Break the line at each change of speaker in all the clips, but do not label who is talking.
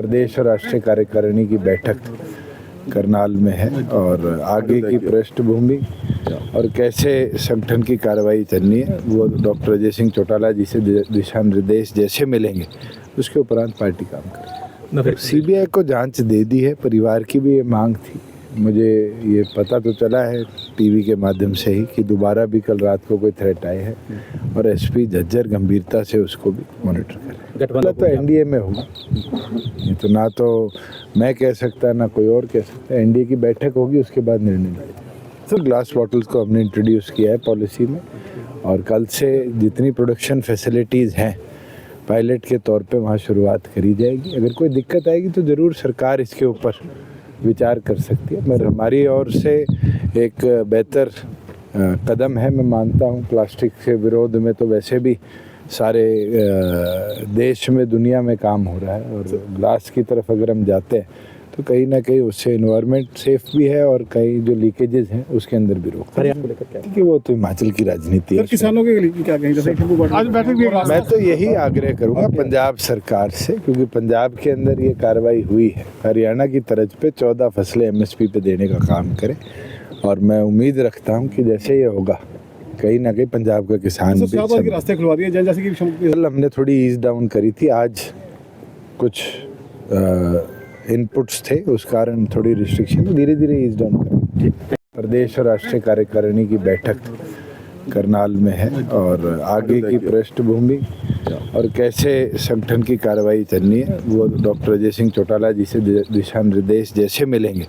प्रदेश और राष्ट्रीय कार्यकारिणी की बैठक करनाल में है और आगे की पृष्ठभूमि और कैसे संगठन की कार्रवाई चलनी है वो डॉक्टर अजय सिंह चौटाला जी से दिशा निर्देश जैसे मिलेंगे उसके उपरांत पार्टी काम करेगी। सीबीआई को जांच दे दी है, परिवार की भी ये मांग थी। मुझे ये पता तो चला है टीवी के माध्यम से ही कि दोबारा भी कल रात को कोई थ्रेट आए है और एसपी झज्जर गंभीरता से उसको भी मॉनिटर करें। गठबंधन तो एनडीए में होगा, ये तो ना तो मैं कह सकता ना कोई और कह सकता। एनडीए की बैठक होगी, उसके बाद निर्णय लिया जाएगा। तो ग्लास बॉटल्स को हमने इंट्रोड्यूस किया है पॉलिसी में और कल से जितनी प्रोडक्शन फैसिलिटीज़ हैं पायलट के तौर पे वहाँ शुरुआत करी जाएगी। अगर कोई दिक्कत आएगी तो ज़रूर सरकार इसके ऊपर विचार कर सकती है, मगर हमारी ओर से एक बेहतर कदम है। मैं मानता हूँ प्लास्टिक के विरोध में तो वैसे भी सारे देश में दुनिया में काम हो रहा है और ग्लास की तरफ अगर हम जाते हैं तो कहीं ना कहीं उससे इन्वायरमेंट सेफ भी है और कई जो लीकेजेस हैं उसके अंदर भी रोक कि वो तो हिमाचल की राजनीति है।
किसानों के लिए क्या कहेंगे? आज बैठक भी
मैं तो यही आग्रह करूंगा पंजाब सरकार से, क्योंकि पंजाब के अंदर ये कार्रवाई हुई है, हरियाणा की तर्ज पे 14 फसलें एमएसपी पे देने का काम करे और मैं उम्मीद रखता हूँ कि जैसे ये होगा कहीं ना कहीं पंजाब का किसान भी
रास्ते खुलवा दिए जैसे कि
कल हमने थोड़ी ईज डाउन करी थी। आज कुछ इनपुट्स थे, उस कारण थोड़ी रिस्ट्रिक्शन, धीरे धीरे ईज डाउन करेंगे। प्रदेश और राष्ट्रीय कार्यकारिणी की बैठक करनाल में है और आगे की पृष्ठभूमि और कैसे संगठन की कार्रवाई चलनी है वो डॉक्टर अजय सिंह चौटाला जी से दिशा निर्देश जैसे मिलेंगे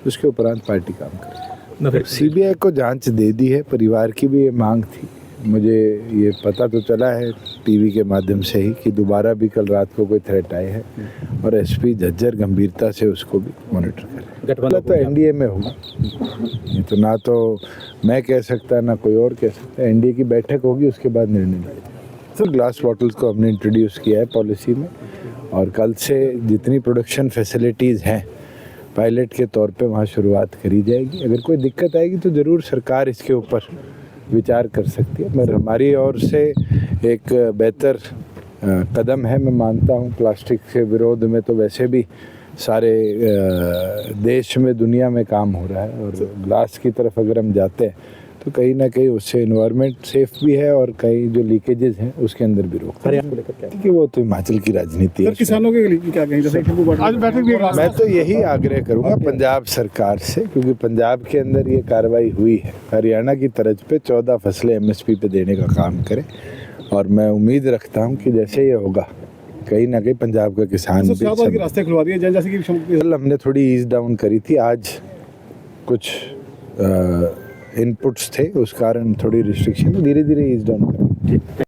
उसके उपरांत पार्टी काम करेगी। सीबीआई को जांच दे दी है, परिवार की भी ये मांग थी। मुझे ये पता तो चला है टीवी के माध्यम से ही कि दोबारा भी कल रात को कोई थ्रेट आए है और एसपी झज्जर गंभीरता से उसको भी मॉनिटर करें। गठबंधन तो एनडीए में होगा, ये तो ना तो मैं कह सकता ना कोई और कह सकता। एनडीए की बैठक होगी, उसके बाद निर्णय लिया जाएगा। तो ग्लास बॉटल्स को हमने इंट्रोड्यूस किया है पॉलिसी में और कल से जितनी प्रोडक्शन फैसिलिटीज़ हैं पायलट के तौर पे वहाँ शुरुआत करी जाएगी। अगर कोई दिक्कत आएगी तो ज़रूर सरकार इसके ऊपर विचार कर सकती है, मगर हमारी ओर से एक बेहतर कदम है। मैं मानता हूँ प्लास्टिक के विरोध में तो वैसे भी सारे देश में दुनिया में काम हो रहा है और ग्लास की तरफ अगर हम जाते हैं तो कहीं ना कहीं उससे इन्वायरमेंट सेफ भी है और कई जो लीकेजेस हैं उसके अंदर भी रोक कि वो तो हिमाचल की राजनीति है।
किसानों के लिए क्या कहेंगे? आज बैठक भी
मैं तो यही आग्रह करूंगा पंजाब सरकार से, क्योंकि पंजाब के अंदर ये कार्रवाई हुई है, हरियाणा की तर्ज पे 14 फसलें एमएसपी पे देने का काम करे और मैं उम्मीद रखता हूँ कि जैसे ये होगा कहीं ना कहीं पंजाब का किसान भी
रास्ते खुलवा दिए जैसे कि
कल हमने थोड़ी ईज डाउन करी थी। आज कुछ इनपुट्स थे, उस कारण थोड़ी रिस्ट्रिक्शन, धीरे धीरे ईज डाउन करेंगे।